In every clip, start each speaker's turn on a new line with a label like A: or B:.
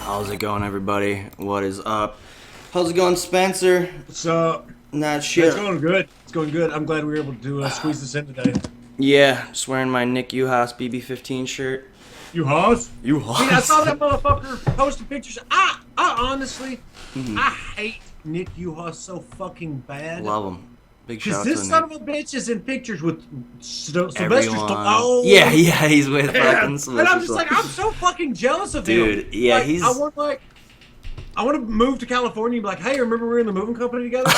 A: How's it going, everybody? What is up? How's it going, Spencer?
B: What's up?
A: Not shit.
B: It's going good. It's going good. I'm glad we were able to squeeze this in today.
A: Yeah, just wearing my Nick Uhas BB15 shirt.
B: Uhas?
A: Uhas.
B: I saw that motherfucker posting pictures. I honestly, I hate Nick Uhas so fucking bad.
A: Love him. Big shout
B: Because
A: out to
B: this
A: Nick.
B: son of a bitch is in pictures with Sylvester
A: Everyone.
B: Stallone.
A: Yeah, he's with fucking Sylvester
B: And I'm just
A: Stallone.
B: like, I'm so fucking jealous of him.
A: Dude, yeah,
B: Like,
A: he's...
B: I want to move to California and be like, hey, remember we were in the moving company together?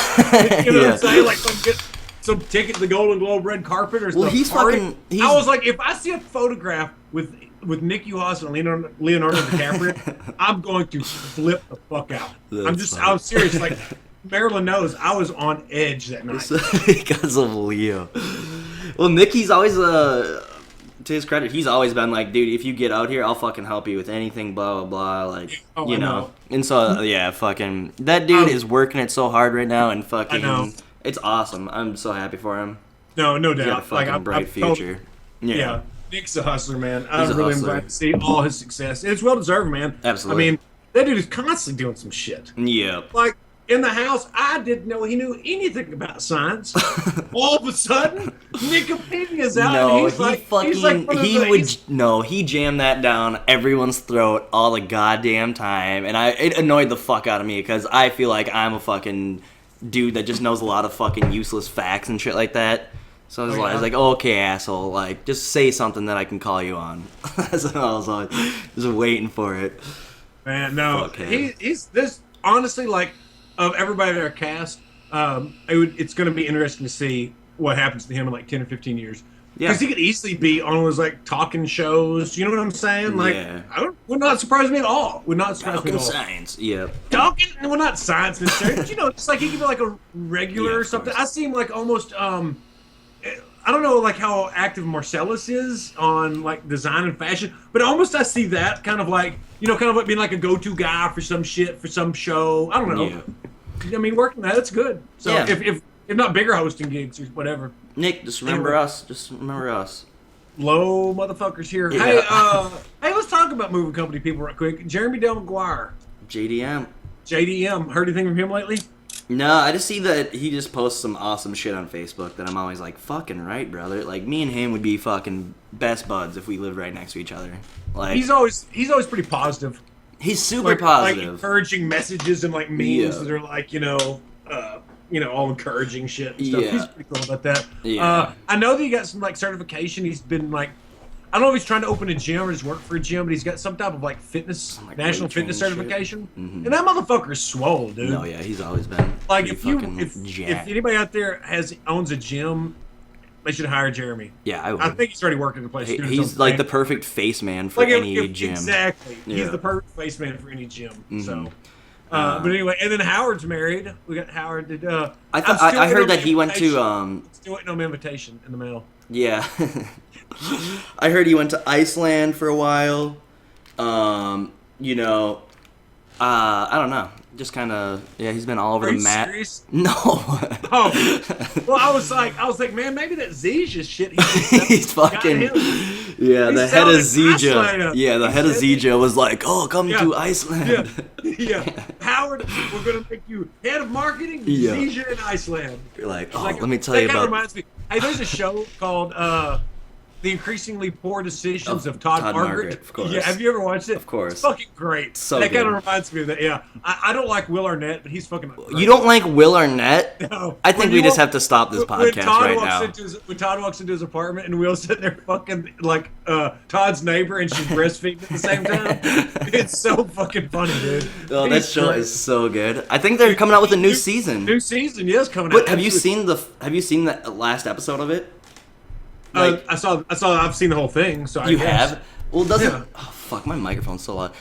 B: You know what I'm saying? Like, get some ticket to the Golden Globe red carpet or something.
A: he's fucking...
B: I was like, if I see a photograph with Nick Uhas and Leonardo DiCaprio, I'm going to flip the fuck out. I'm serious. Like, Marilyn knows I was on edge that night.
A: Because of Leo. Well, Nick, he's always... to his credit, he's always been like, dude, if you get out here, I'll fucking help you with anything, blah, blah, blah, like,
B: I
A: you know. And so, yeah, fucking, that dude is working it so hard right now, and fucking, it's awesome. I'm so happy for him.
B: No doubt.
A: He's got a fucking bright future.
B: Yeah. Nick's a hustler, man.
A: He's
B: I'm really glad to see all his success. It's well deserved, man.
A: Absolutely.
B: I mean, that dude is constantly doing some shit.
A: Yeah.
B: Like, in the house, I didn't know he knew anything about science. All of a sudden, Wikipedia's out.
A: No,
B: and
A: he jammed that down everyone's throat all the goddamn time, and it annoyed the fuck out of me because I feel like I'm a fucking dude that just knows a lot of fucking useless facts and shit like that. So I was like, oh, okay, asshole, like, just say something that I can call you on. So I was like, just waiting for it.
B: Man, no, he's this honestly, like, of everybody in our cast, it's going to be interesting to see what happens to him in like 10 or 15 years.
A: Yeah.
B: Because he could easily be on those like talking shows. You know what I'm saying? Like, would not surprise me at all. Would not surprise me at all.
A: Science, yeah.
B: Talking, well, not science necessarily, but you know, it's like he could be like a regular or something. I see him like almost, I don't know like how active Marcellus is on like design and fashion, but almost I see that kind of like, you know, kind of like being like a go-to guy for some shit, for some show. I don't know. Yeah. I mean, working that's good. So if not bigger hosting gigs or whatever.
A: Nick, just remember us. Just remember us.
B: Low motherfuckers here.
A: Yeah.
B: Hey, let's talk about moving company people right quick. Jeremy Del Maguire. JDM. Heard anything from him lately?
A: No, I just see that he just posts some awesome shit on Facebook that I'm always like, fucking right, brother. Like, me and him would be fucking best buds if we lived right next to each other. Like,
B: he's always pretty positive.
A: He's super positive.
B: Like encouraging messages and like memes that are like, you know, all encouraging shit and stuff.
A: Yeah.
B: He's pretty cool about that.
A: Yeah.
B: I know that he got some like certification. He's been like, I don't know if he's trying to open a gym or just work for a gym, but he's got some type of like fitness, national fitness certification. And that motherfucker is swole, dude.
A: No, yeah, he's always been.
B: Like if anybody out there owns a gym, they should hire Jeremy.
A: Yeah, I would.
B: I think he's already working the place.
A: He's like the perfect face man for any gym.
B: Exactly. Yeah. He's the perfect face man for any gym. So. But anyway, and then Howard's married. We got Howard.
A: I heard that he went to.
B: Still waiting on my invitation in the mail.
A: Yeah, I heard he went to Iceland for a while. You know, I don't know. Just kind of, he's been all over the map.
B: Serious?
A: No.
B: Oh. Well, I was like, man, maybe that Zija shit.
A: He's fucking. Yeah, the head of Zija. Yeah, the head of Zija was like, "Oh, come to Iceland."
B: Yeah. Howard, we're gonna make you head of marketing, Zija in Iceland.
A: You're like, let me tell you about.
B: That reminds me. Hey, there's a show called The Increasingly Poor Decisions of Todd Margaret.
A: Of course.
B: Yeah, have you ever watched it?
A: Of course.
B: It's fucking great.
A: So
B: that
A: good.
B: kind of reminds me of that. Yeah, I don't like Will Arnett, but he's fucking. Great.
A: You don't like Will Arnett?
B: No.
A: I think we just have to stop this podcast right now.
B: When Todd walks into his apartment and Will's sitting there fucking like Todd's neighbor and she's breastfeeding at the same time, it's so fucking funny, dude.
A: Oh, that show is so good. I think they're coming out with a new season.
B: New season, yes, coming out.
A: Have you seen the last episode of it?
B: Like, I've seen the whole thing. So
A: you have? Well, doesn't? Yeah. Oh fuck, my microphone's so loud.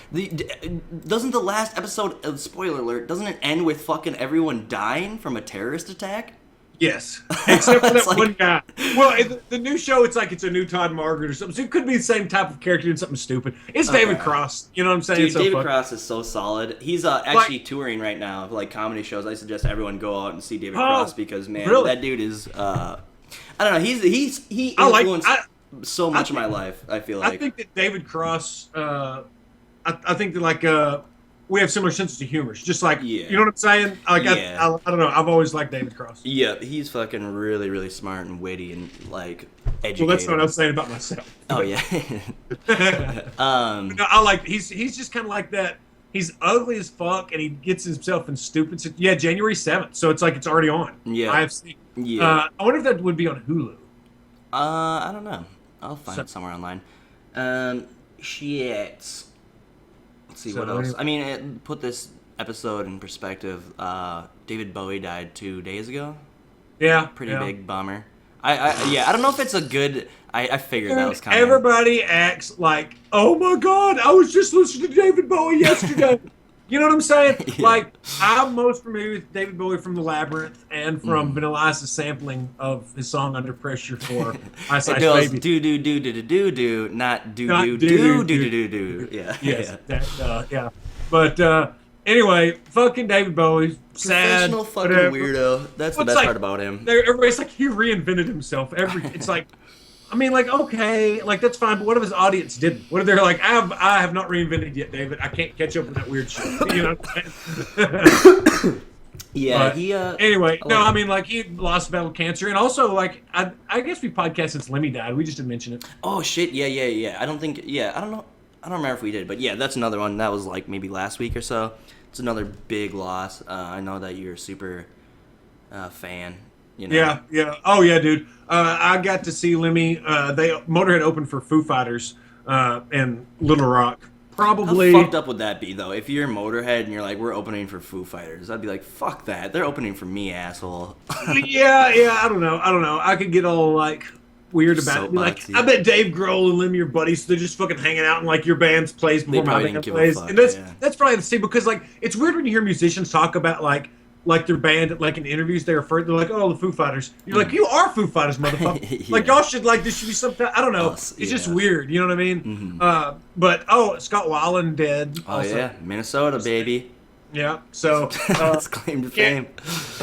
A: Doesn't the last episode? Spoiler alert! Doesn't it end with fucking everyone dying from a terrorist attack?
B: Yes, except for that one guy. Well, the new show, it's like it's a new Todd Margaret or something. So it could be the same type of character doing something stupid. It's David Cross. You know what I'm saying?
A: Dude, David Cross is so solid. He's actually touring right now, like comedy shows. I suggest everyone go out and see David Cross because man, that dude is. I don't know. He influenced much of my life. I feel like.
B: I think that David Cross. I think that like we have similar senses of humor. It's just like,
A: Yeah.
B: you know what I'm saying? Like,
A: Yeah.
B: I don't know. I've always liked David Cross.
A: Yeah, he's fucking really, really smart and witty and like educated.
B: Well, that's what I'm saying about myself.
A: Oh yeah.
B: No, I like he's just kind of like that. He's ugly as fuck, and he gets himself in stupid. Yeah, January 7th. So it's like it's already on.
A: Yeah.
B: I have seen.
A: Yeah.
B: I wonder if that would be on Hulu.
A: I don't know. I'll find it somewhere online. Shit. Let's see what else. I mean, put this episode in perspective. David Bowie died 2 days ago.
B: Yeah.
A: Pretty big bummer. I don't know if it's a good. I figured that was kind of.
B: Everybody acts like, oh my god, I was just listening to David Bowie yesterday. You know what I'm saying?
A: Yeah.
B: Like, I'm most familiar with David Bowie from The Labyrinth and from Vanilla Ice's sampling of his song Under Pressure for Ice Ice
A: It goes
B: Baby.
A: do do do do do do do, not do
B: Not
A: do
B: do,
A: do
B: do,
A: do do do. Yeah.
B: Yes.
A: Yeah.
B: Yeah. But anyway, fucking David Bowie, sad.
A: Professional fucking
B: whatever.
A: weirdo. That's the
B: It's
A: best
B: like-
A: part about him.
B: Everybody's like, he reinvented himself. It's like, I mean, like, okay, like that's fine, but what if his audience didn't? What if they're like, I have not reinvented yet, David. I can't catch up with that weird shit. You know what I'm saying?
A: Yeah.
B: But
A: He.
B: Anyway, no, I mean, like, he lost battle cancer, and also, like, I guess we podcast since Lemmy died. We just didn't mention it.
A: Oh shit! Yeah. I don't think. Yeah, I don't know. I don't remember if we did, but yeah, that's another one. That was like maybe last week or so. It's another big loss. I know that you're a super fan. You know?
B: Yeah. Oh, yeah, dude. I got to see Lemmy. Motorhead opened for Foo Fighters in Little Rock. Probably.
A: How fucked up would that be though? If you're Motorhead and you're like, we're opening for Foo Fighters, I'd be like, fuck that. They're opening for me, asshole.
B: Yeah. I don't know. I could get all like weird about it. Be like,
A: Soapboxy.
B: I bet Dave Grohl and Lemmy are buddies. So they're just fucking hanging out and like your band's plays before my
A: probably
B: band
A: didn't give a
B: plays.
A: fuck,
B: And that's
A: yeah.
B: that's probably the same because like it's weird when you hear musicians talk about like their band like in interviews they're like, oh, the Foo Fighters. You're like, you are Foo Fighters, motherfucker.
A: Yeah.
B: Like y'all should like this should be something. I don't know.
A: Us,
B: It's just
A: yeah.
B: weird. You know what I mean? But Scott Weiland dead.
A: Oh
B: also.
A: yeah, Minnesota baby.
B: Yeah. So
A: That's claim to fame.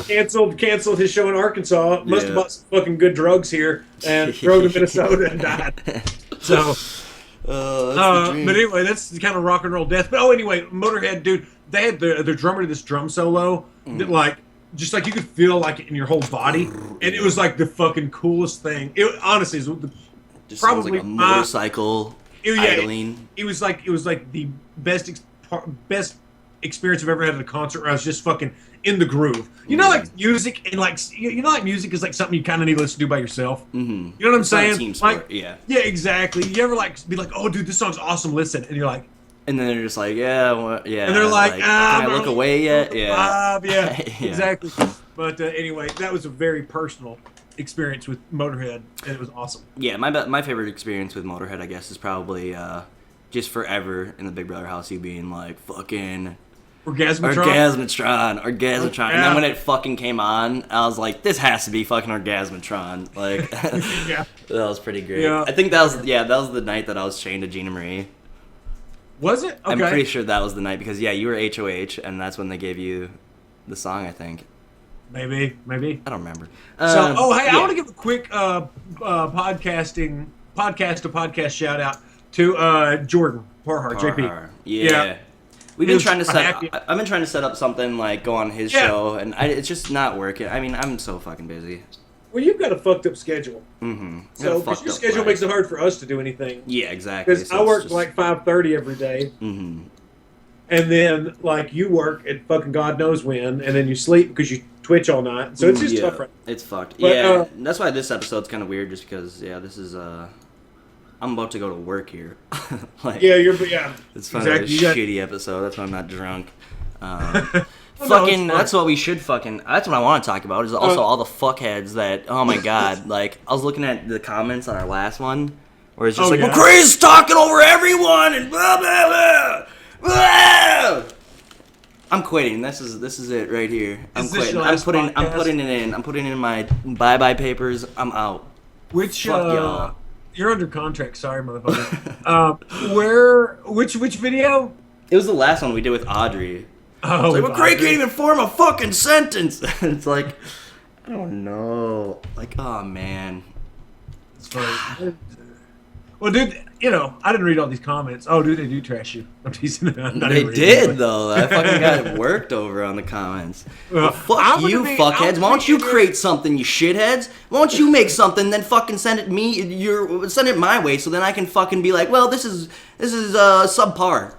B: canceled his show in Arkansas. Must have
A: Yeah.
B: bought some fucking good drugs here and drove to Minnesota and died. So,
A: That's the dream.
B: but anyway, that's the kind of rock and roll death. But anyway, Motorhead, dude, they had their drummer to this drum solo that like just like you could feel like it in your whole body, and it was like the fucking coolest thing. It honestly is
A: Just
B: probably
A: sounds like a
B: my-
A: motorcycle
B: yeah,
A: idling.
B: it was like the best experience I've ever had at a concert where I was just fucking in the groove. You know, like music and like like music is like something you kind of need to listen to by yourself.
A: Mm-hmm.
B: You know what I'm
A: It's not a
B: saying?
A: team sport,
B: Like,
A: yeah.
B: Yeah, exactly. You ever like be like, oh, dude, this song's awesome. Listen, and you're like,
A: And then they're just like, yeah, well, yeah.
B: and they're like,
A: can I
B: bro,
A: look away yet? Yeah.
B: yeah,
A: Yeah.
B: exactly. But anyway, that was a very personal experience with Motorhead, and it was awesome.
A: Yeah, my favorite experience with Motorhead, I guess, is probably just forever in the Big Brother house, you being like, fucking
B: Orgasmatron.
A: Orgasmatron. And then when it fucking came on, I was like, this has to be fucking Orgasmatron. Like,
B: Yeah.
A: that was pretty great.
B: Yeah.
A: I think that was the night that I was chained to Gina Marie.
B: Was it? Okay.
A: I'm pretty sure that was the night because, yeah, you were HOH, and that's when they gave you the song, I think.
B: Maybe.
A: I don't remember.
B: So, I want to give a quick podcast shout out to Jordan Parhar, JP.
A: Yeah. We've been
B: He was
A: trying to set.
B: happy.
A: I've been trying to set up something like go on his
B: Yeah.
A: show, and it's just not working. I mean, I'm so fucking busy.
B: Well, you've got a fucked up schedule.
A: Mm-hmm.
B: So, because your schedule makes it hard for us to do anything.
A: Yeah, exactly.
B: Because I work like 5:30 every day,
A: Mm-hmm.
B: and then like you work at fucking God knows when, and then you sleep because you Twitch all night. So it's just tough. Right?
A: It's fucked.
B: But,
A: yeah, that's why this episode's kind of weird, just because this is I'm about to go to work here. Like,
B: Yeah,
A: it's kind of a
B: exactly.
A: shitty episode. That's why I'm not drunk.
B: Well, no,
A: Fucking,
B: it's
A: that's what we should fucking. That's what I want to talk about. Is also all the fuckheads that. Oh my god! Like I was looking at the comments on our last one, where it's just like
B: yeah.
A: McCrae's talking over everyone and blah blah blah. Blah! I'm quitting. This is it right here. I'm
B: Is this
A: quitting.
B: your
A: I'm
B: last
A: putting
B: podcast?
A: it in. I'm putting in my bye papers. I'm out.
B: Which
A: Fuck y'all.
B: You're under contract. Sorry, motherfucker. Which video?
A: It was the last one we did with Audrey.
B: Oh,
A: Like,
B: with
A: McCrae
B: Audrey.
A: can't even form a fucking sentence. It's like, I don't know. Like, oh man.
B: Sorry. Well, dude, I didn't read all these comments. Oh, dude, they do trash you. I'm teasing.
A: They did, though. I fucking got worked over on the comments. Well, fuck you, fuckheads. Why don't you create something, you shitheads? Why don't you make something, then fucking send it send it my way, so then I can fucking be like, well, this is subpar,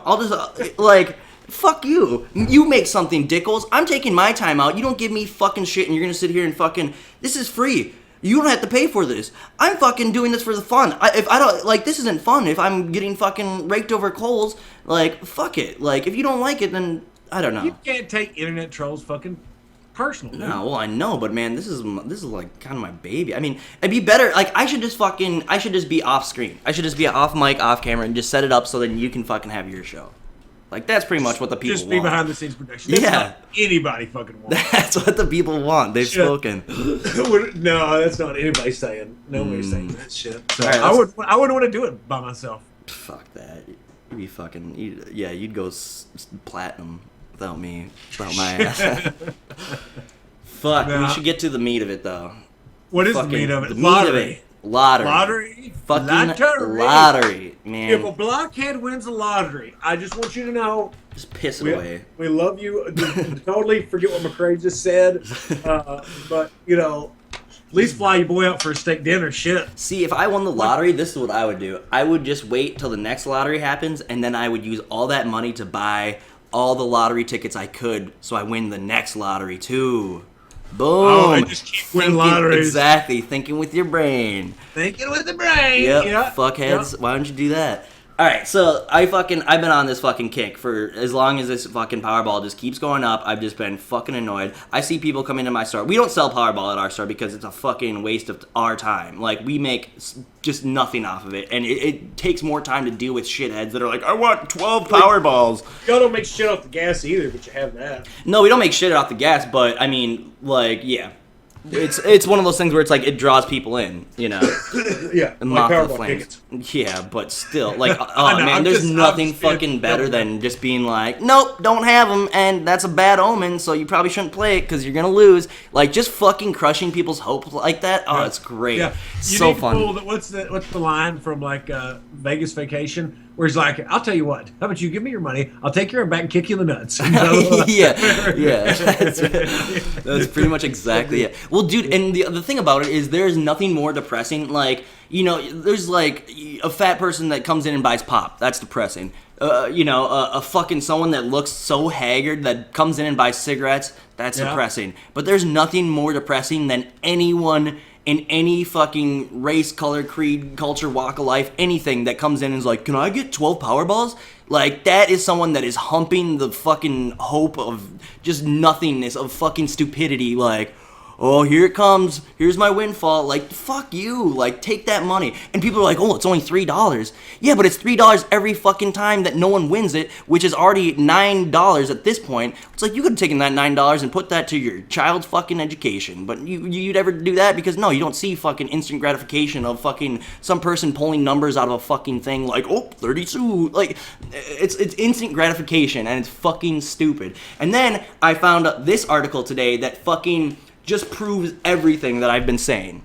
A: I'll just, fuck you. You make something, dickles. I'm taking my time out. You don't give me fucking shit, and you're gonna sit here and fucking, this is free. You don't have to pay for this. I'm fucking doing this for the fun. If I don't, this isn't fun. If I'm getting fucking raked over coals, fuck it. If you don't like it, then I don't know.
B: You can't take internet trolls fucking personal.
A: No, well, I know, but man, this is kind of my baby. I mean, it'd be better, I should just be off screen. I should just be off mic, off camera, and just set it up so then you can fucking have your show. That's pretty much what the people want.
B: Just be behind the scenes production. That's not anybody fucking wants.
A: That's what the people want. They've spoken.
B: No, that's not anybody saying. Nobody's saying that shit. So
A: right,
B: I wouldn't want to do it by myself.
A: Fuck that. You'd be fucking... You'd go platinum without me. Without my ass. Fuck, we should get to the meat of it, though.
B: What is the meat of it?
A: The meat of it. Lottery. Fucking lottery, man.
B: If a blockhead wins the lottery, I just want you to know.
A: Just piss it away.
B: We love you. Totally forget what McCrae just said. But, at least fly your boy out for a steak dinner. Shit.
A: See, if I won the lottery, this is what I would do. I would just wait till the next lottery happens, and then I would use all that money to buy all the lottery tickets I could, so I win the next lottery, too. Boom!
B: Oh, I just keep winning lotteries.
A: Exactly, thinking with your brain.
B: Thinking with the brain.
A: Yep. Fuckheads. Yep. Why don't you do that? All right, so I've been on this fucking kick for as long as this fucking Powerball just keeps going up. I've just been fucking annoyed. I see people come into my store. We don't sell Powerball at our store because it's a fucking waste of our time. We make just nothing off of it, and it takes more time to deal with shitheads that are like, I want 12 Powerballs.
B: Y'all don't make shit off the gas either, but you have that.
A: No, we don't make shit off the gas, but I mean, yeah. It's one of those things where it's it draws people in,
B: Yeah,
A: and moth the flames. Yeah, but still, man, there's nothing fucking better than just being like, nope, don't have them, and that's a bad omen, so you probably shouldn't play it because you're gonna lose. Just fucking crushing people's hope like that. Oh, it's great. Yeah, so fun.
B: What's the line from Vegas Vacation? Where he's like, I'll tell you what, how about you give me your money, I'll take your back and kick you in the nuts.
A: Yeah. That's pretty much exactly it. Well, dude, and the thing about it is there's nothing more depressing. There's a fat person that comes in and buys pop. That's depressing. A fucking someone that looks so haggard that comes in and buys cigarettes. That's depressing. But there's nothing more depressing than anyone in any fucking race, color, creed, culture, walk of life, anything that comes in and is like, can I get 12 Powerballs? That is someone that is humping the fucking hope of just nothingness, of fucking stupidity, oh, here it comes, here's my windfall, fuck you, take that money. And people are like, oh, it's only $3. Yeah, but it's $3 every fucking time that no one wins it, which is already $9 at this point. It's you could have taken that $9 and put that to your child's fucking education, but you'd ever do that? Because no, you don't see fucking instant gratification of fucking some person pulling numbers out of a fucking thing oh, 32, it's instant gratification, and it's fucking stupid. And then I found this article today that fucking just proves everything that I've been saying.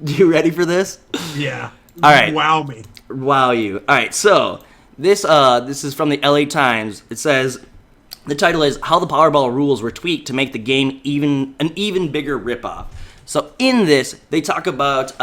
A: You ready for this?
B: Yeah.
A: All right.
B: Wow me.
A: Wow you. All right. So this is from the LA Times. It says the title is "How the Powerball Rules Were Tweaked to Make the Game an Even Bigger Ripoff." So in this, they talk about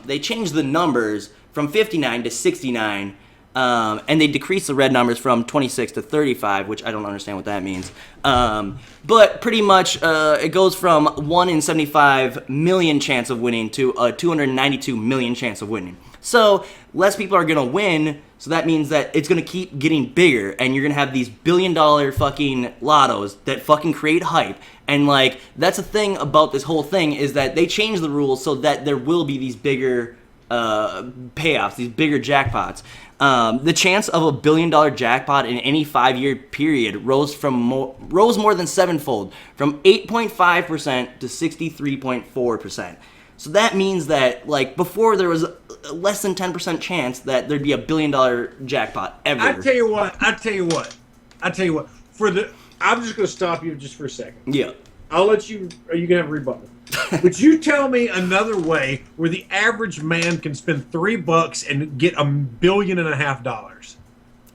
A: they changed the numbers from 59 to 69. And they decrease the red numbers from 26 to 35, which I don't understand what that means. But pretty much it goes from 1 in 75 million chance of winning to a 292 million chance of winning. So less people are going to win, so that means that it's going to keep getting bigger, and you're going to have these billion-dollar fucking lottos that fucking create hype. And, that's the thing about this whole thing is that they change the rules so that there will be these bigger payoffs, these bigger jackpots. The chance of a $1 billion jackpot in any 5-year period rose more than sevenfold, from 8.5% to 63.4%. So that means that, before there was a less than 10% chance that there'd be a $1 billion jackpot ever.
B: I tell you what. I'm just going to stop you just for a second.
A: Yeah.
B: I'll let you. Are you going to have a rebuttal? Would you tell me another way where the average man can spend $3 and get $1.5 billion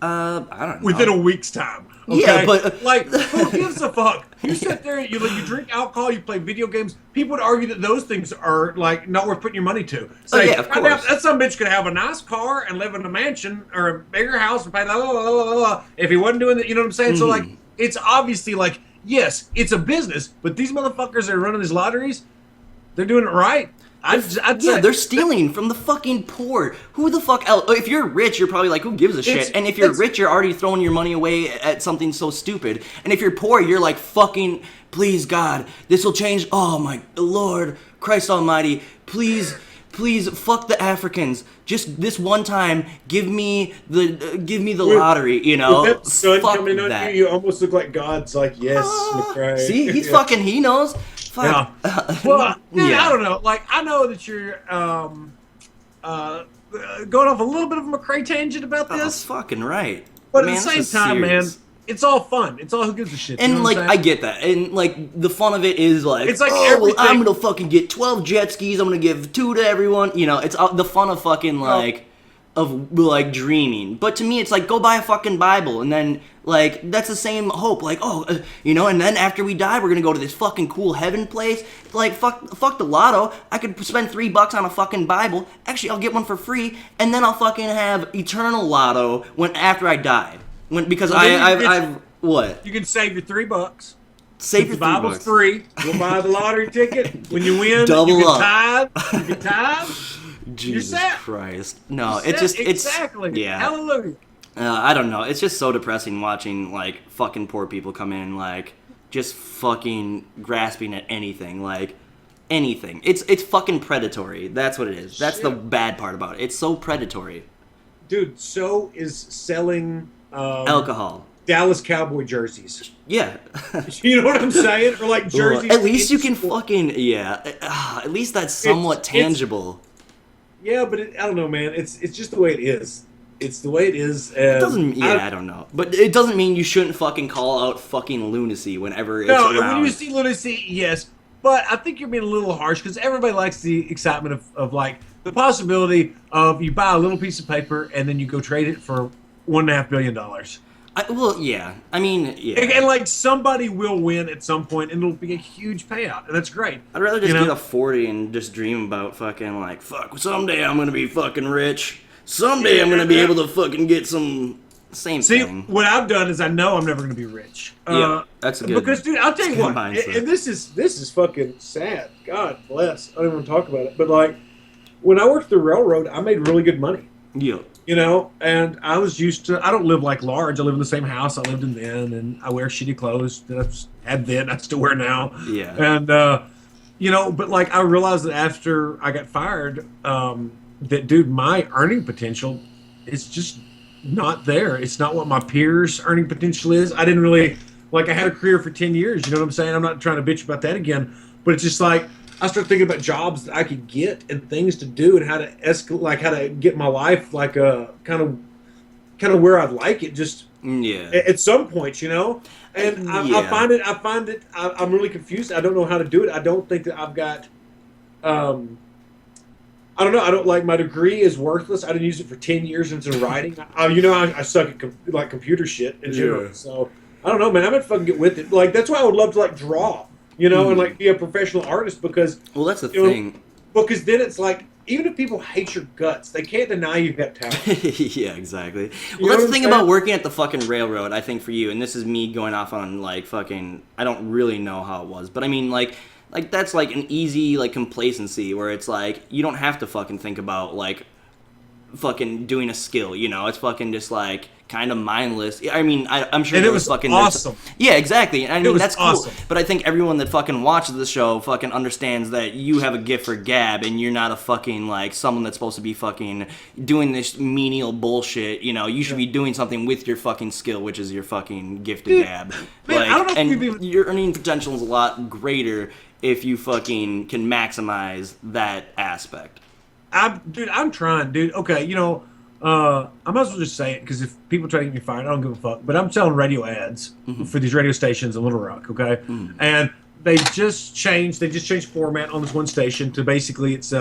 A: I don't know.
B: within a week's time? Okay?
A: Yeah, but
B: like, who gives a fuck? You sit there, you drink alcohol, you play video games. People would argue that those things are like not worth putting your money to. Say,
A: yeah, of course.
B: That some bitch could have a nice car and live in a mansion or a bigger house and pay la la la la la if he wasn't doing that. You know what I'm saying? So like, it's obviously like, yes, it's a business, but these motherfuckers that are running these lotteries, they're doing it right. I'd say,
A: they're stealing from the fucking poor. Who the fuck else? If you're rich, you're probably like, who gives a shit? And if you're rich, you're already throwing your money away at something so stupid. And if you're poor, you're like, fucking, please, God, this will change. Oh my Lord, Christ Almighty, please, fuck the Africans. Just this one time, give me the lottery. You know,
B: with that sun
A: fuck
B: coming on
A: that.
B: you almost look like God's like, yes, McCrae.
A: See, he's fucking, he knows. Fuck.
B: Yeah. Well, dude, I don't know. Like, I know that you're going off a little bit of a McCrae tangent about this.
A: That's fucking right.
B: But
A: Man,
B: at the same time,
A: serious.
B: man, it's all fun. It's all who gives a shit.
A: And
B: you know
A: like,
B: what I'm saying?
A: I get that. And like, the fun of it is like,
B: It's like
A: oh, well,
B: everything-
A: I'm gonna fucking get 12 jet skis. I'm gonna give 2 to everyone. You know, it's the fun of fucking like, of like dreaming. But to me, it's like, go buy a fucking Bible, and then like that's the same hope. Like, you know, and then after we die, we're gonna go to this fucking cool heaven place. Like, fuck the lotto. I could spend $3 on a fucking Bible. Actually, I'll get one for free, and then I'll fucking have eternal lotto after I die. Because I've what?
B: You can save your $3.
A: Save your
B: the Bible's
A: $3.
B: free. We'll buy the lottery ticket. When you win,
A: Double
B: you
A: up.
B: can tithe. You can tithe.
A: Jesus
B: set.
A: Christ. No,
B: You're
A: it's
B: set. Exactly.
A: yeah.
B: Hallelujah.
A: I don't know. It's just so depressing watching like fucking poor people come in like just fucking grasping at anything, like anything. It's fucking predatory. That's what it is. That's the bad part about it. It's so predatory.
B: Dude, so is selling
A: Alcohol.
B: Dallas Cowboy jerseys.
A: Yeah.
B: You know what I'm saying? Or like jerseys.
A: At least you can fucking at least that's somewhat tangible.
B: Yeah, but I don't know, man. It's just the way it is. It's the way it is.
A: It doesn't. I don't know, but it doesn't mean you shouldn't fucking call out fucking lunacy whenever it's around.
B: No, when you see lunacy, yes, but I think you're being a little harsh because everybody likes the excitement of like the possibility of you buy a little piece of paper and then you go trade it for $1.5 billion.
A: Well, yeah. I mean, yeah.
B: And like somebody will win at some point, and it'll be a huge payout, and that's great.
A: I'd rather just get a 40 and just dream about fucking like, fuck, someday I'm gonna be fucking rich. Someday I'm gonna be able to fucking get some thing.
B: See, what I've done is I know I'm never gonna be rich.
A: Yeah, that's good.
B: Because, dude, I'll tell you what,
A: mindset.
B: and this is fucking sad. God bless. I don't even want to talk about it, but like when I worked the railroad, I made really good money.
A: Yeah.
B: You know, and I was used to, I don't live like large. I live in the same house I lived in then, and I wear shitty clothes that I've had then, I still wear now.
A: Yeah.
B: And, you know, but like I realized that after I got fired, that, dude, my earning potential is just not there. It's not what my peers' earning potential is. I didn't really, like, I had a career for 10 years. You know what I'm saying? I'm not trying to bitch about that again, but it's just like, I started thinking about jobs that I could get and things to do and how to escalate, like how to get my life like kind of where I'd like it. Just at some points, you know. And I find it. I'm really confused. I don't know how to do it. I don't think that I've got. I don't know. I don't like my degree is worthless. I didn't use it for 10 years into writing. I suck at like computer shit in general. Yeah. So I don't know, man. I'm gonna fucking get with it. Like that's why I would love to like draw. You know, and like be a professional artist because
A: that's the thing.
B: Because then it's like even if people hate your guts, they can't deny you've got talent.
A: Yeah, exactly. Well, that's the thing about working at the fucking railroad. I think for you, and this is me going off on like fucking. I don't really know how it was, but I mean like that's like an easy like complacency where it's like you don't have to fucking think about like fucking doing a skill. You know, it's fucking just like. Kind of mindless. I mean, I'm sure
B: and
A: it
B: was
A: fucking
B: awesome.
A: Yeah, exactly. I mean, that's cool.
B: Awesome.
A: But I think everyone that fucking watches the show fucking understands that you have a gift for gab, and you're not a fucking like someone that's supposed to be fucking doing this menial bullshit. You know, you should be doing something with your fucking skill, which is your fucking gift to gab.
B: Man,
A: like,
B: I don't know
A: and your earning potential is a lot greater if you fucking can maximize that aspect.
B: I'm trying, dude. Okay, you know. I might as well just say it because if people try to get me fired, I don't give a fuck. But I'm selling radio ads for these radio stations in Little Rock, okay? And they just changed format on this one station to basically it's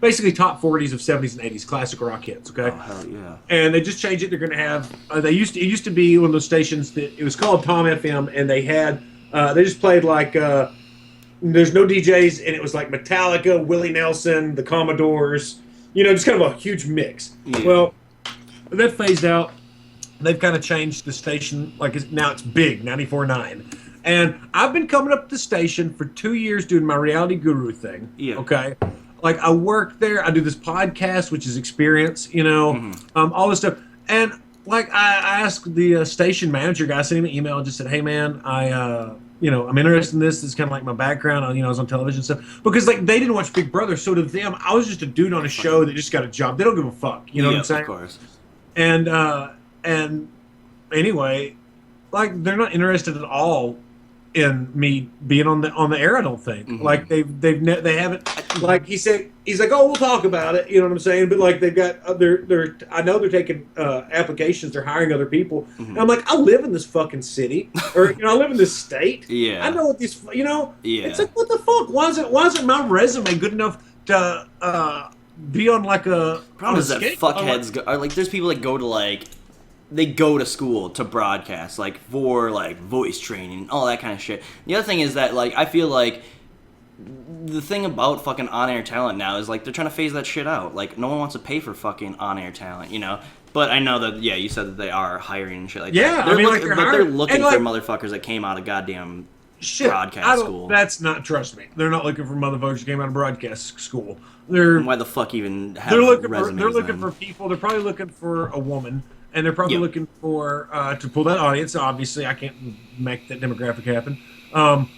B: basically top 40s of 70s and 80s classic rock hits. Okay.
A: Oh hell yeah.
B: And they just changed it. They're going to have it used to be one of those stations that it was called Tom FM, and they had they just played like there's no DJs, and it was like Metallica, Willie Nelson, the Commodores, just kind of a huge mix.
A: Yeah.
B: Well, that phased out. They've kind of changed the station. Now it's big, 94.9. And I've been coming up to the station for 2 years doing my reality guru thing.
A: Yeah.
B: Okay. Like I work there. I do this podcast, which is experience, all this stuff. And like I asked the station manager guy, sent him an email and just said, "Hey man, I'm interested in this. This is kind of like my background. I was on television and stuff because like they didn't watch Big Brother, so to them, I was just a dude on a show that just got a job. They don't give a fuck. You know what I'm saying?
A: Of course.
B: And anyway, like they're not interested at all in me being on the air. I don't think.
A: Mm-hmm.
B: Like they haven't. Like he's like, oh, we'll talk about it. You know what I'm saying? But like they've got I know they're taking applications. They're hiring other people.
A: Mm-hmm.
B: And I'm like, I live in this fucking city, or I live in this state.
A: Yeah.
B: I know what these.
A: Yeah.
B: It's like, what the fuck? Why isn't my resume good enough to be on like a?
A: Problem is that fuckheads are like. There's people that go to like. They go to school to broadcast, like, for, like, voice training, all that kind of shit. The other thing is that, like, I feel like the thing about fucking on-air talent now is, like, they're trying to phase that shit out. Like, no one wants to pay for fucking on-air talent, But I know that, you said that they are hiring and shit like that.
B: Yeah,
A: They're
B: they're
A: looking
B: for
A: motherfuckers that came out of goddamn broadcast school.
B: That's not, trust me. They're not looking for motherfuckers that came out of broadcast school. Why
A: the fuck even have resumes
B: They're looking for people. They're probably looking for a woman. And they're probably looking for to pull that audience. Obviously, I can't make that demographic happen. And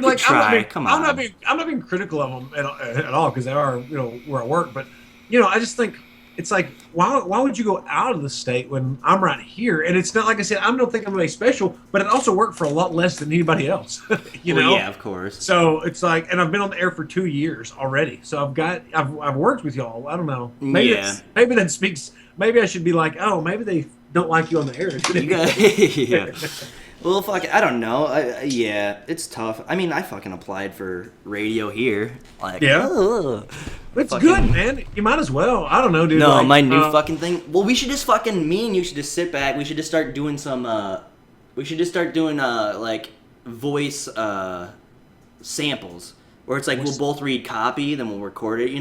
B: like, I'm not being critical of them at all because they are, where I work. But I just think it's like, why would you go out of the state when I'm right here? And it's not like I said, I don't think I'm really special, but it also worked for a lot less than anybody else.
A: Yeah, of course.
B: So it's like, and I've been on the air for 2 years already. So I've worked with y'all. I don't know. Maybe that speaks. Maybe I should be like, oh, maybe they don't like you on the air.
A: Yeah. Well, fuck it. I don't know. It's tough. I mean, I fucking applied for radio here. Like,
B: it's good, man. You might as well. I don't know, dude.
A: No, my new fucking thing. Well, we should just fucking, me and you should just sit back. We should just start doing some, like, voice, samples. Where it's like, we'll both read copy, then we'll record it,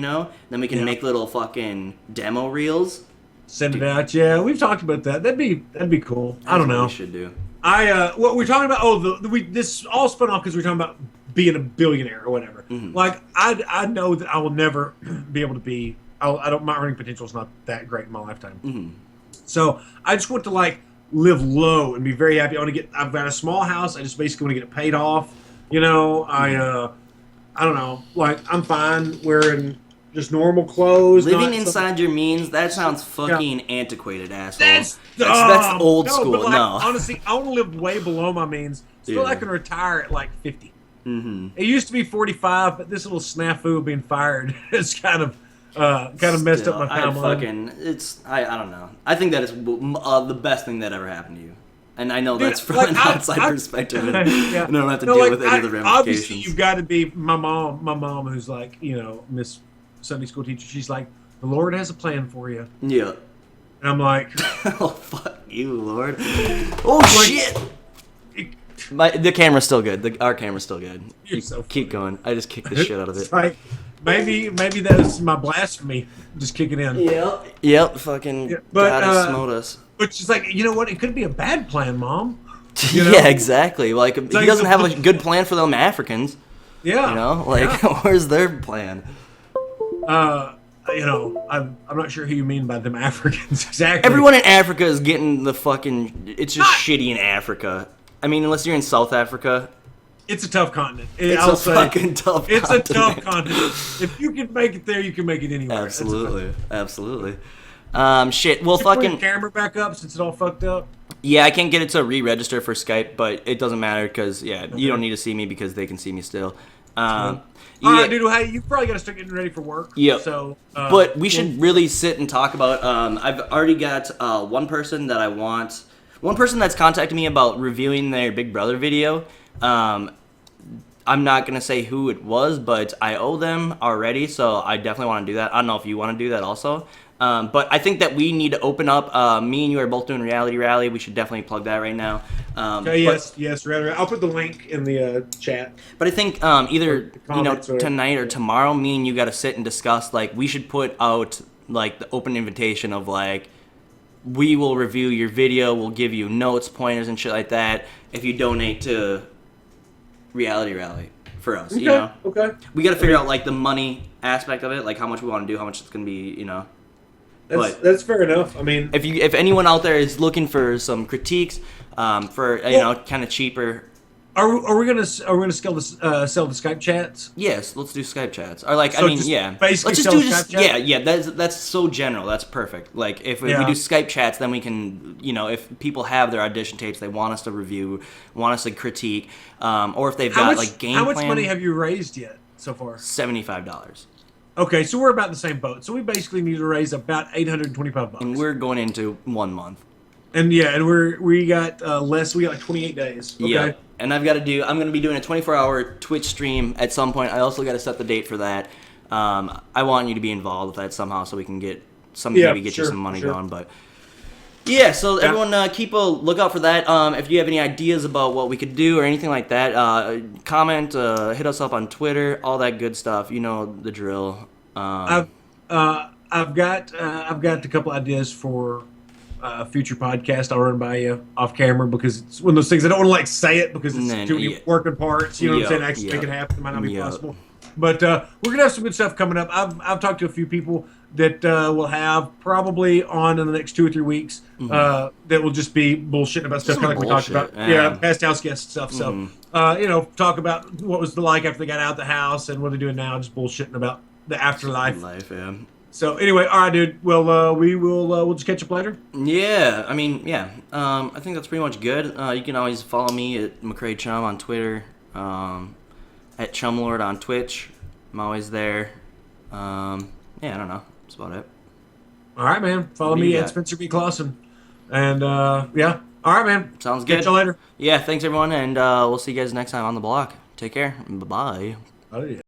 A: Then we can make little fucking demo reels.
B: Send it out. Yeah, we've talked about that. That'd be cool. I don't know.
A: We should do.
B: What we're talking about? Oh, this all spun off because we're talking about being a billionaire or whatever.
A: Mm-hmm.
B: Like I know that I will never be able to be. My earning potential is not that great in my lifetime.
A: Mm-hmm.
B: So I just want to like live low and be very happy. I've got a small house. I just basically want to get it paid off. I don't know. Like I'm fine wearing just normal clothes.
A: Living inside your means, that sounds fucking antiquated, asshole.
B: That's
A: old school.
B: But like,
A: no.
B: Honestly, I want to live way below my means so I can retire at like 50.
A: Mm-hmm.
B: It used to be 45, but this little snafu of being fired has kind of messed up my timeline.
A: I don't know. I think that is the best thing that ever happened to you. And I know that's from an outside perspective, and I don't have to deal with any of the ramifications.
B: Obviously, you've got to be my mom, who's like, Miss Sunday school teacher. She's like, the Lord has a plan for you.
A: Yeah.
B: And I'm like,
A: oh, fuck you, Lord. Oh, shit. The camera's still good. Our camera's still good. Keep going. I just kicked the shit out of it.
B: Like, maybe that was my blasphemy just kicking in.
A: Yep. Fucking God smote us.
B: But she's like, you know what? It could be a bad plan, Mom.
A: Yeah, exactly. Like, he doesn't have a good plan for them Africans.
B: Yeah.
A: Where's their plan?
B: I'm not sure who you mean by them Africans exactly.
A: Everyone in Africa is getting the fucking. It's just shitty in Africa. I mean, unless you're in South Africa.
B: It's a tough continent.
A: It's a fucking tough continent.
B: It's a tough continent. If you can make it there, you can make it anywhere.
A: Absolutely. Shit. Well,
B: Did you
A: fucking.
B: put your camera back up since it all fucked up?
A: Yeah, I can't get it to re-register for Skype, but it doesn't matter because you don't need to see me because they can see me still.
B: All right, dude. Hey, you probably got to start getting ready for work.
A: Yeah.
B: So,
A: but we should really sit and talk about. I've already got one person that I want. One person that's contacted me about reviewing their Big Brother video. I I'm not going to say who it was, but I owe them already, so I definitely want to do that. I don't know if you want to do that also. But I think that we need to open up. Me and you are both doing Reality Rally. We should definitely plug that right now.
B: Yes, right. I'll put the link in the chat.
A: But I think either tonight or tomorrow, me and you got to sit and discuss. Like, we should put out like the open invitation of like, we will review your video. We'll give you notes, pointers, and shit like that if you donate to Reality Rally for us.
B: Okay.
A: You know.
B: Okay.
A: We got to figure out like the money aspect of it, like how much we want to do, how much it's gonna be. You know.
B: That's fair enough. I mean,
A: if anyone out there is looking for some critiques, for kind of cheaper.
B: Are we gonna sell the Skype chats?
A: Yes, let's do Skype chats. Or like,
B: So
A: yeah.
B: basically
A: Let's just
B: sell
A: do
B: Skype chat?
A: Yeah. That's so general. That's perfect. Like if we do Skype chats, then we can, if people have their audition tapes, they want us to review, want us to critique, or if they've got like game plan.
B: How much money have you raised yet so far?
A: $75.
B: Okay, so we're about in the same boat. So we basically need to raise about $825.
A: And we're going into 1 month.
B: And we got less. We got like 28 days. Okay.
A: Yeah. And I'm going to be doing a 24-hour Twitch stream at some point. I also got to set the date for that. I want you to be involved with that somehow so we can get you some money going. But yeah, so everyone keep a lookout for that. If you have any ideas about what we could do or anything like that, comment, hit us up on Twitter, all that good stuff. You know the drill.
B: I've got a couple ideas for a future podcast. I'll run by you off camera because it's one of those things I don't want to like say it because it's too many working parts. You know what I'm saying? Actually make it happen. It might not be possible. But we're gonna have some good stuff coming up. I've talked to a few people that we'll have probably on in the next 2 or 3 weeks. That will just be bullshitting about stuff, kind of like we talked about. Yeah, past house guest stuff. So talk about what was the like after they got out of the house and what they're doing now, just bullshitting about the afterlife. So anyway, all right, dude. Well, we'll just catch up later.
A: Yeah, I mean, yeah. I think that's pretty much good. You can always follow me at McCrae Chum on Twitter. At Chumlord on Twitch. I'm always there. I don't know. That's about it.
B: All right, man. Follow me at Spencer B. Clawson. And, All right, man.
A: Sounds good.
B: Catch you later.
A: Yeah, thanks, everyone. And we'll see you guys next time on the block. Take care. Bye-bye.
B: Oh, yeah.